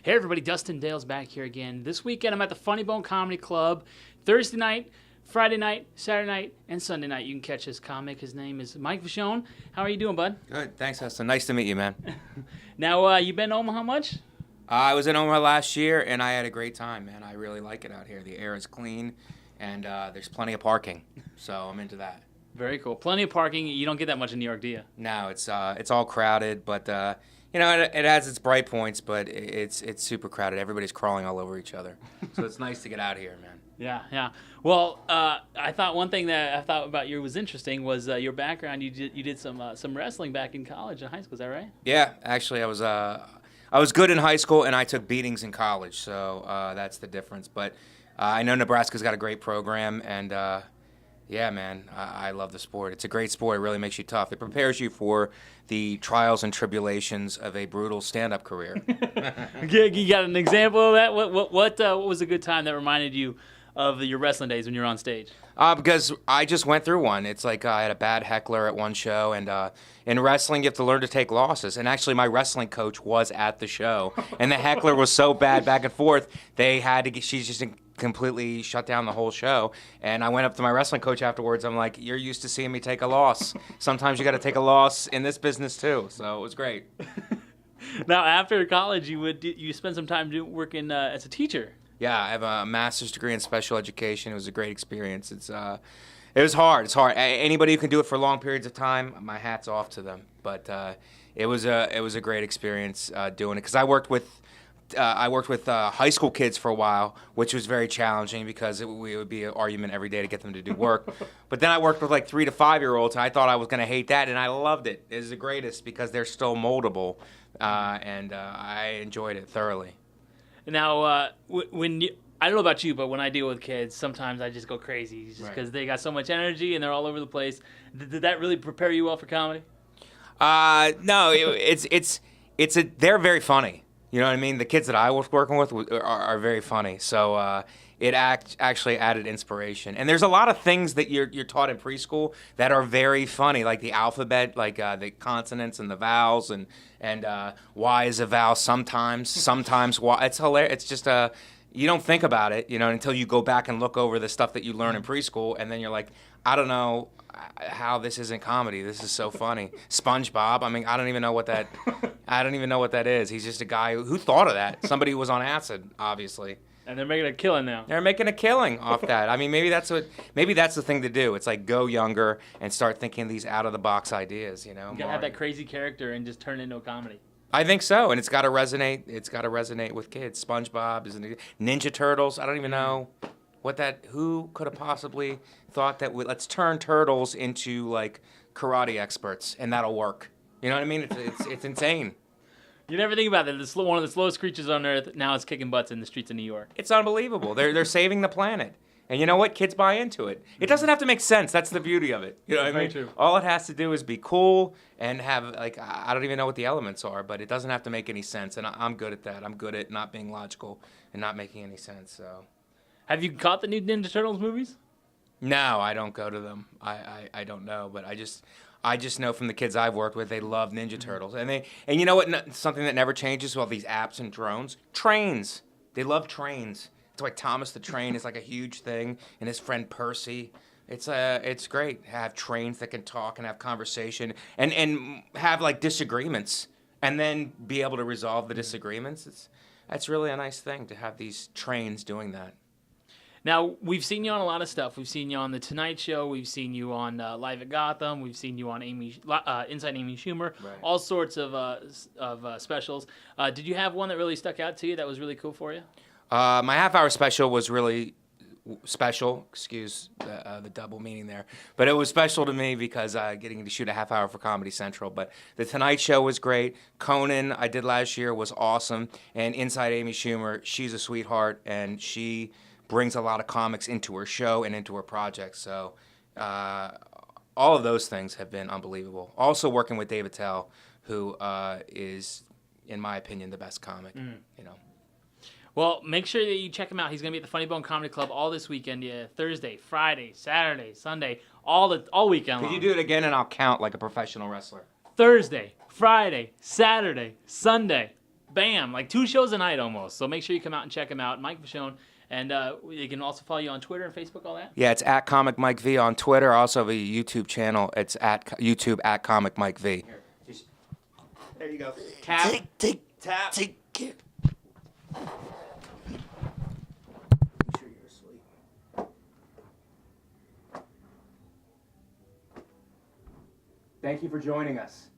Hey everybody, Dustin Dale's back here again. This weekend I'm at the Funny Bone Comedy Club. Thursday night, Friday night, Saturday night, and Sunday night. You can catch this comic. His name is Mike Vecchione. How are you doing, bud? Good. Thanks, Dustin. Nice to meet you, man. Now, you been to Omaha much? I was in Omaha last year, and I had a great time, man. I really like it out here. The air is clean, and there's plenty of parking, so I'm into that. Very cool. Plenty of parking. You don't get that much in New York, do you? No, it's all crowded, but you know, it has its bright points, but it's super crowded. Everybody's crawling all over each other, so it's nice to get out here, man. Yeah. Well, I thought one thing that I thought about you was interesting was your background. You did some wrestling back in college and high school. Is that right? Yeah, actually, I was good in high school, and I took beatings in college, so that's the difference. But I know Nebraska's got a great program, and yeah, man, I love the sport. It's a great sport. It really makes you tough. It prepares you for the trials and tribulations of a brutal stand-up career. You got an example of that? What was a good time that reminded you of your wrestling days when you were on stage? Because I just went through one. It's like I had a bad heckler at one show, and in wrestling, you have to learn to take losses. And actually, my wrestling coach was at the show, and the heckler was so bad back and forth, they had to get, she's just completely shut down the whole show. And I went up to my wrestling coach afterwards. I'm like, you're used to seeing me take a loss. Sometimes you got to take a loss in this business too. So it was great. Now, after college, you spent some time working as a teacher. Yeah, I have a master's degree in special education. It was a great experience. It was hard. It's hard. Anybody who can do it for long periods of time, my hat's off to them. But it was a great experience doing it, because I worked with high school kids for a while, which was very challenging because it would be an argument every day to get them to do work. But then I worked with like 3 to 5 year olds, and I thought I was going to hate that, and I loved it. It was the greatest because they're still moldable, and I enjoyed it thoroughly. Now, I don't know about you, but when I deal with kids, sometimes I just go crazy just because they got so much energy and they're all over the place. Did that really prepare you well for comedy? No, they're very funny. You know what I mean? The kids that I was working with are very funny. So it actually added inspiration. And there's a lot of things that you're taught in preschool that are very funny, like the alphabet, like the consonants and the vowels, and Y is a vowel sometimes Y. It's hilarious. It's just you don't think about it, you know, until you go back and look over the stuff that you learn in preschool, and then you're like, I don't know how this isn't comedy. This is so funny. SpongeBob. I mean, I don't even know what that is. He's just a guy who thought of that. Somebody who was on acid, obviously. And they're making a killing now. They're making a killing off that. I mean, maybe that's the thing to do. It's like go younger and start thinking these out of the box ideas. You know, you gotta have that crazy character and just turn it into a comedy. I think so, and it's got to resonate. It's got to resonate with kids. SpongeBob is Ninja Turtles. I don't even know who could have possibly thought that let's turn turtles into like karate experts and that'll work. You know what I mean? It's insane. You never think about that. One of the slowest creatures on earth, now it's kicking butts in the streets of New York. It's unbelievable. They're saving the planet. And you know what? Kids buy into it. It doesn't have to make sense. That's the beauty of it. You know what I mean? True. All it has to do is be cool and have, like, I don't even know what the elements are, but it doesn't have to make any sense. And I'm good at that. I'm good at not being logical and not making any sense. So, have you caught the new Ninja Turtles movies? No, I don't go to them. I don't know, but I just know from the kids I've worked with, they love Ninja Turtles. And you know what? Something that never changes with all these apps and drones? Trains. They love trains. That's why Thomas the Train is like a huge thing, and his friend Percy. It's great to have trains that can talk and have conversation and have like disagreements and then be able to resolve the disagreements. That's really a nice thing to have these trains doing that. Now, we've seen you on a lot of stuff. We've seen you on The Tonight Show. We've seen you on Live at Gotham. We've seen you on Inside Amy Schumer. Right. All sorts of specials. Did you have one that really stuck out to you that was really cool for you? My half-hour special was really special. Excuse the double meaning there. But it was special to me because getting to shoot a half hour for Comedy Central. But The Tonight Show was great. Conan, I did last year, was awesome. And Inside Amy Schumer, she's a sweetheart, and she brings a lot of comics into her show and into her projects. So all of those things have been unbelievable. Also working with David Tell, who is, in my opinion, the best comic. You know. Well, make sure that you check him out. He's going to be at the Funny Bone Comedy Club all this weekend. Yeah, Thursday, Friday, Saturday, Sunday, all weekend long. Could you do it again and I'll count like a professional wrestler? Thursday, Friday, Saturday, Sunday. Bam! Like 2 shows a night almost. So make sure you come out and check him out, Mike Vecchione. And you can also follow you on Twitter and Facebook, all that? Yeah, it's at Comic Mike V on Twitter. I also have a YouTube channel. It's at YouTube at Comic Mike V. Here, there you go. Tap. Tap. Take care. Make sure you're asleep. Thank you for joining us.